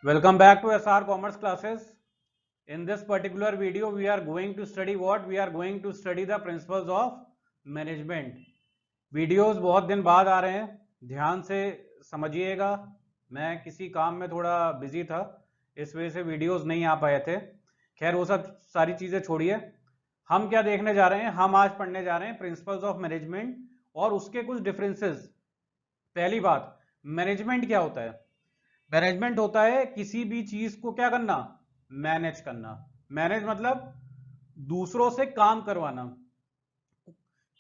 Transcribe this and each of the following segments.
Welcome back to SR Commerce classes. In this particular video, we are going to study what? We are going to study the principles of management. Videos बहुत दिन बाद आ रहे हैं, ध्यान से समझिएगा। मैं किसी काम में थोड़ा बिजी था, इस वजह से वीडियोस नहीं आ पाए थे। खैर वो सब सारी चीजें छोड़िए। हम क्या देखने जा रहे हैं? हम आज पढ़ने जा रहे हैं प्रिंसिपल्स ऑफ मैनेजमेंट और उसके कुछ डिफरेंसेस। पहली बात, मैनेजमेंट क्या होता है? मैनेजमेंट होता है किसी भी चीज को क्या करना? मैनेज करना। मैनेज मतलब दूसरों से काम करवाना।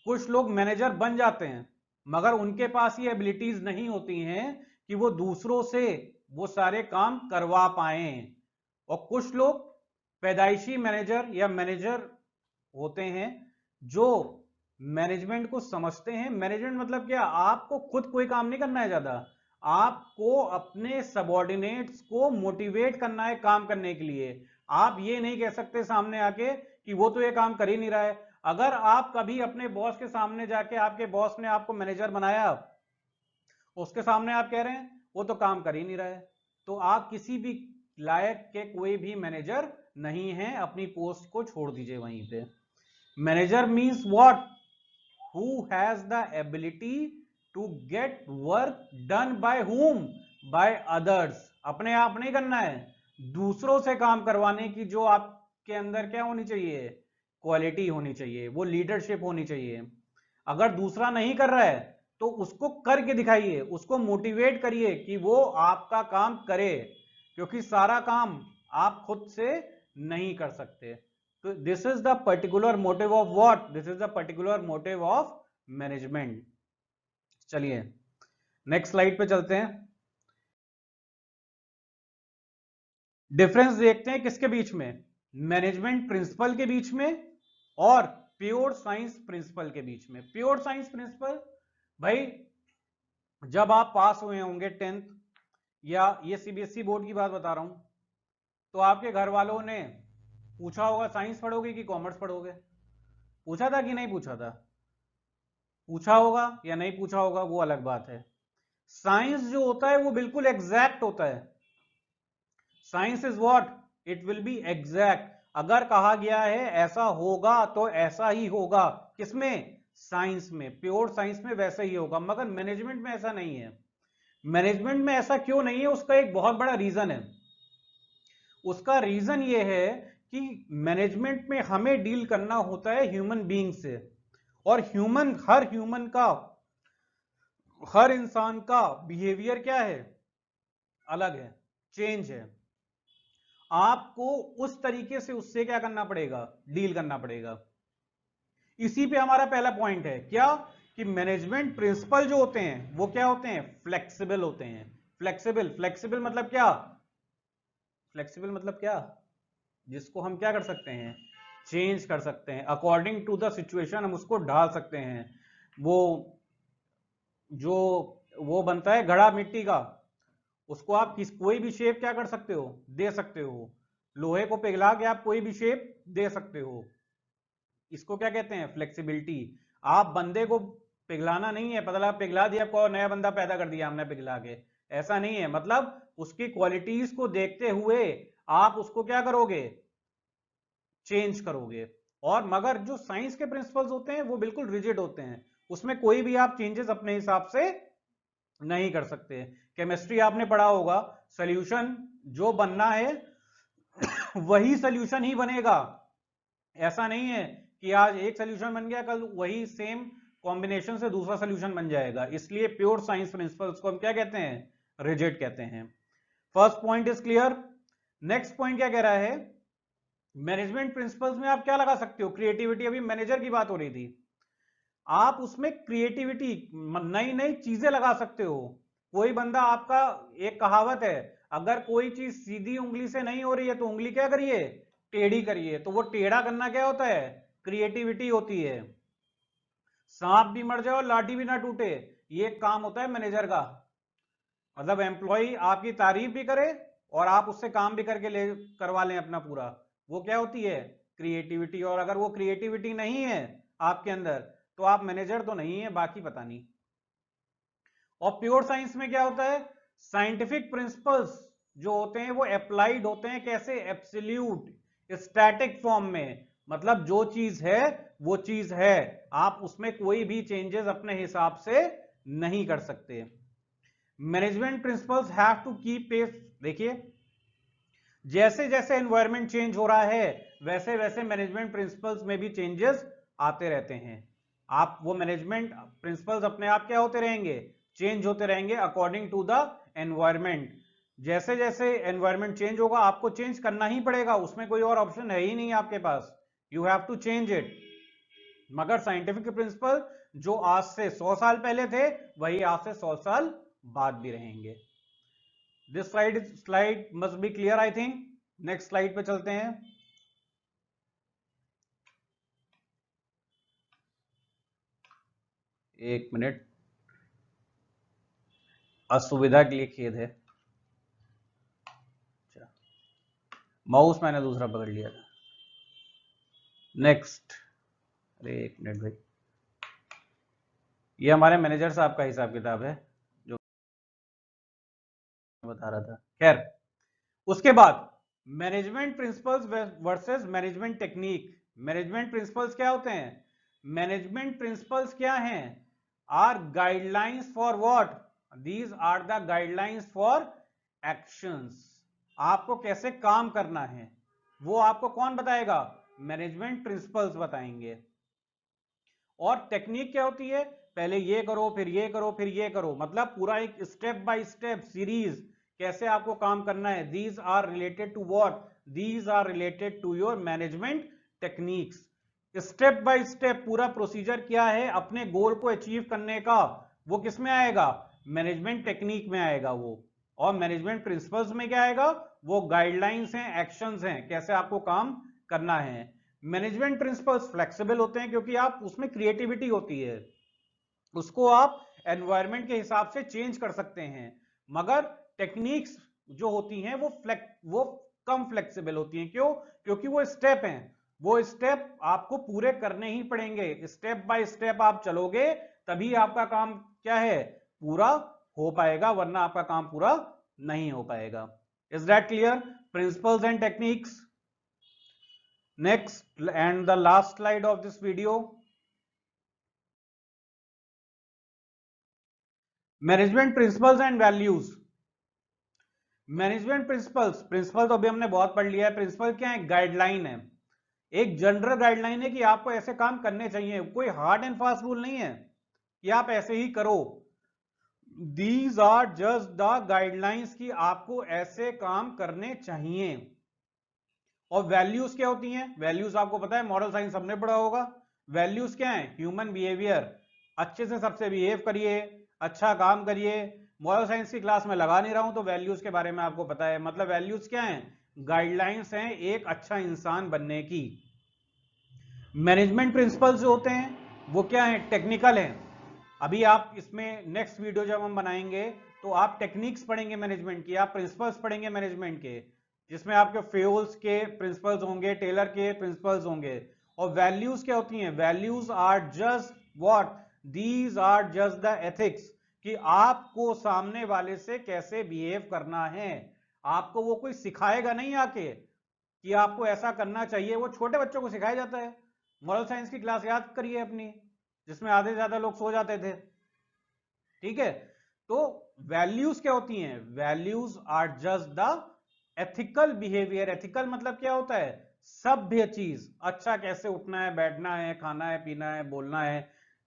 कुछ लोग मैनेजर बन जाते हैं मगर उनके पास ये एबिलिटीज नहीं होती हैं कि वो दूसरों से वो सारे काम करवा पाए। और कुछ लोग पैदाइशी मैनेजर या मैनेजर होते हैं जो मैनेजमेंट को समझते हैं। मैनेजमेंट मतलब क्या? आपको खुद कोई काम नहीं करना है ज्यादा, आपको अपने सबॉर्डिनेट्स को मोटिवेट करना है काम करने के लिए। आप ये नहीं कह सकते सामने आके कि वो तो ये काम कर ही नहीं रहा है। अगर आप कभी अपने बॉस के सामने जाके, आपके बॉस ने आपको मैनेजर बनाया, उसके सामने आप कह रहे हैं वो तो काम कर ही नहीं रहा है, तो आप किसी भी लायक के कोई भी मैनेजर नहीं है। अपनी पोस्ट को छोड़ दीजिए वहीं पे। Manager means what? who has the ability to get work done by whom? by others। अपने आप नहीं करना है, दूसरों से काम करवाने की जो आपके अंदर क्या होनी चाहिए? क्वालिटी होनी चाहिए, वो लीडरशिप होनी चाहिए। अगर दूसरा नहीं कर रहा है तो उसको करके दिखाइए, उसको मोटिवेट करिए कि वो आपका काम करे, क्योंकि सारा काम आप खुद से नहीं कर सकते। तो this is the particular motive of what? This is the particular motive of management. चलिए नेक्स्ट स्लाइड पे चलते हैं। डिफरेंस देखते हैं किसके बीच में? मैनेजमेंट प्रिंसिपल के बीच में और प्योर साइंस प्रिंसिपल के बीच में। प्योर साइंस प्रिंसिपल, भाई जब आप पास हुए होंगे 10th, या ये सीबीएसई बोर्ड की बात बता रहा हूं, तो आपके घर वालों ने पूछा होगा साइंस पढ़ोगे कि कॉमर्स पढ़ोगे? पूछा था कि नहीं पूछा था? पूछा होगा या नहीं पूछा होगा वो अलग बात है। साइंस जो होता है वो बिल्कुल एग्जैक्ट होता है। Science is what? It will be exact. अगर कहा गया है ऐसा होगा तो ऐसा ही होगा। किसमें? साइंस में। प्योर साइंस में वैसा ही होगा। मगर मैनेजमेंट में ऐसा नहीं है। मैनेजमेंट में ऐसा क्यों नहीं है? उसका एक बहुत बड़ा रीजन है। उसका रीजन ये है कि मैनेजमेंट में हमें डील करना होता है ह्यूमन बीइंग से, और हर ह्यूमन का, हर इंसान का बिहेवियर क्या है? अलग है, चेंज है। आपको उस तरीके से उससे क्या करना पड़ेगा? डील करना पड़ेगा। इसी पे हमारा पहला पॉइंट है क्या? कि मैनेजमेंट प्रिंसिपल जो होते हैं वो क्या होते हैं? फ्लेक्सिबल होते हैं। फ्लेक्सिबल, फ्लेक्सिबल मतलब क्या? फ्लेक्सिबल मतलब क्या? जिसको हम क्या कर सकते हैं? चेंज कर सकते हैं अकॉर्डिंग टू द सिचुएशन, हम उसको ढाल सकते हैं। वो जो वो बनता है घड़ा मिट्टी का, उसको आप कोई भी शेप क्या कर सकते हो? दे सकते हो। लोहे को पिघला के आप कोई भी शेप दे सकते हो। इसको क्या कहते हैं? फ्लेक्सिबिलिटी। आप बंदे को पिघलाना नहीं है, पता पिघला दिया, कोई नया बंदा पैदा कर दिया हमने पिघला के, ऐसा नहीं है। मतलब उसकी क्वालिटीज को देखते हुए आप उसको क्या करोगे? चेंज करोगे। और मगर जो साइंस के प्रिंसिपल्स होते हैं वो बिल्कुल रिजिड होते हैं, उसमें कोई भी आप चेंजेस अपने हिसाब से नहीं कर सकते। केमिस्ट्री आपने पढ़ा होगा, सॉल्यूशन जो बनना है वही सॉल्यूशन ही बनेगा। ऐसा नहीं है कि आज एक सॉल्यूशन बन गया, कल वही सेम कॉम्बिनेशन से दूसरा सॉल्यूशन बन जाएगा। इसलिए प्योर साइंस प्रिंसिपल्स को हम क्या कहते हैं? रिजिड कहते हैं। First point is clear. Next point क्या कह रहा है? मैनेजमेंट प्रिंसिपल्स में आप क्या लगा सकते हो? क्रिएटिविटी। अभी मैनेजर की बात हो रही थी, आप उसमें क्रिएटिविटी, नई नई चीजें लगा सकते हो। कोई बंदा आपका, एक कहावत है, अगर कोई चीज सीधी उंगली से नहीं हो रही है तो उंगली क्या करिए? टेढ़ी करिए। तो वो टेढ़ा करना क्या होता है? क्रिएटिविटी होती है। सांप भी मर जाए और लाठी भी ना टूटे, ये काम होता है मैनेजर का। मतलब एम्प्लॉय आपकी तारीफ भी करे और आप उससे काम भी करके ले करवा लें अपना पूरा, वो क्या होती है? क्रिएटिविटी। और अगर वो क्रिएटिविटी नहीं है आपके अंदर तो आप मैनेजर तो नहीं है, बाकी पता नहीं। और प्योर साइंस में क्या होता है? साइंटिफिक प्रिंसिपल्स जो होते हैं वो अप्लाइड होते हैं कैसे, एब्सोल्यूट स्टैटिक फॉर्म में, मतलब जो चीज है वो चीज है, आप उसमें कोई भी चेंजेस अपने हिसाब से नहीं कर सकते। Management principles have to keep pace, देखिए जैसे जैसे एनवायरनमेंट चेंज हो रहा है वैसे वैसे मैनेजमेंट प्रिंसिपल्स में भी चेंजेस आते रहते हैं। आप वो मैनेजमेंट प्रिंसिपल्स अपने आप क्या होते रहेंगे, चेंज होते रहेंगे अकॉर्डिंग टू द एनवायरनमेंट। जैसे जैसे एनवायरनमेंट चेंज होगा आपको चेंज करना ही पड़ेगा, उसमें कोई और ऑप्शन है ही नहीं आपके पास, you have to change it. मगर साइंटिफिक प्रिंसिपल जो आज से 100 साल पहले थे वही आज से 100 साल बाद भी रहेंगे। This slide must be clear I think. Next slide पे चलते हैं। एक मिनट, असुविधा के लिए खेद है, माउस मैंने दूसरा पकड़ लिया था। नेक्स्ट, अरे एक मिनट भाई, ये हमारे मैनेजर साहब का हिसाब किताब है जो बता रहा था। खैर, उसके बाद management principles versus management technique. Management principles क्या होते हैं, मैनेजमेंट प्रिंसिपल्स क्या हैं, are guidelines for what, these are the guidelines for actions. आपको कैसे काम करना है वो आपको कौन बताएगा, मैनेजमेंट प्रिंसिपल्स बताएंगे। और टेक्निक क्या होती है, पहले ये करो फिर ये करो फिर ये करो, मतलब पूरा एक स्टेप बाय स्टेप सीरीज कैसे आपको काम करना है। These are related to what, these are related to your management techniques. Step by step पूरा प्रोसीजर क्या है अपने गोल को अचीव करने का, वो किस में आएगा, मैनेजमेंट टेक्निक में आएगा वो। और मैनेजमेंट प्रिंसिपल्स में क्या आएगा, वो गाइडलाइंस हैं, एक्शंस हैं, कैसे आपको काम करना है। मैनेजमेंट प्रिंसिपल्स फ्लेक्सिबल होते हैं क्योंकि आप उसमें क्रिएटिविटी होती है, उसको आप एनवायरनमेंट के हिसाब से चेंज कर सकते हैं। मगर टेक्निक्स जो होती हैं वो कम फ्लेक्सिबल होती हैं। क्यों, क्योंकि वो स्टेप हैं, वो स्टेप आपको पूरे करने ही पड़ेंगे, स्टेप बाय स्टेप आप चलोगे तभी आपका काम क्या है, पूरा हो पाएगा, वरना आपका काम पूरा नहीं हो पाएगा। Is that clear, principles and techniques. Next and the last slide of this video, management principles and values. Management principles, principle तो अभी हमने बहुत पढ़ लिया है। प्रिंसिपल क्या है, गाइडलाइन है, एक जनरल गाइडलाइन है कि आपको ऐसे काम करने चाहिए, कोई हार्ड एंड फास्ट रूल नहीं है कि आप ऐसे ही करो। These are just the guidelines कि आपको ऐसे काम करने चाहिए। और वैल्यूज क्या होती हैं, वैल्यूज आपको पता है, मॉरल साइंस हमने पढ़ा होगा। वैल्यूज क्या है, ह्यूमन बिहेवियर, अच्छे से सबसे बिहेव करिए, अच्छा काम करिए। मॉरल साइंस की क्लास में लगा नहीं रहा हूं तो वैल्यूज के बारे में आपको पता है। मतलब वैल्यूज क्या है, गाइडलाइंस हैं एक अच्छा इंसान बनने की। मैनेजमेंट प्रिंसिपल्स जो होते हैं वो क्या है, टेक्निकल हैं। अभी आप इसमें नेक्स्ट वीडियो जब हम बनाएंगे तो आप टेक्निक्स पढ़ेंगे मैनेजमेंट की, आप प्रिंसिपल्स पढ़ेंगे मैनेजमेंट के, जिसमें आपके फ्यूल्स के प्रिंसिपल्स होंगे, टेलर के प्रिंसिपल्स होंगे। और वैल्यूज क्या होती हैं, values are just what, these are just the ethics कि आपको सामने वाले से कैसे बिहेव करना है। आपको वो कोई सिखाएगा नहीं आके कि आपको ऐसा करना चाहिए, वो छोटे बच्चों को सिखाया जाता है। मॉरल साइंस की क्लास याद करिए अपनी, जिसमें आधे से ज्यादा लोग सो जाते थे, ठीक है। तो वैल्यूज क्या होती हैं, values are just the ethical behaviour. Ethical मतलब क्या होता है, सभ्य चीज, अच्छा कैसे उठना है, बैठना है, खाना है, पीना है, बोलना है,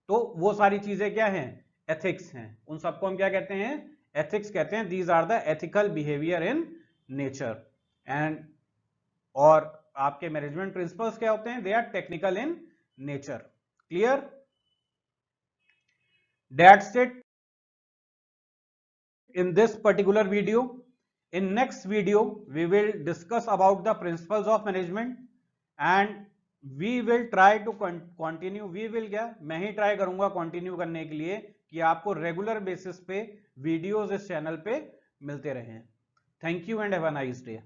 तो वो सारी चीजें क्या हैं, एथिक्स हैं। उन सबको हम क्या कहते हैं, एथिक्स कहते हैं। These are the ethical behaviour in nature. And और आपके मैनेजमेंट प्रिंसिपल्स क्या होते हैं, they are technical in nature. Clear, that's it in this particular video. In next video we will discuss about the principles of management and we will try to continue, we will क्या, मैं ही try करूंगा continue करने के लिए कि आपको regular basis पे videos इस चैनल पे मिलते रहें। Thank you and have a nice day.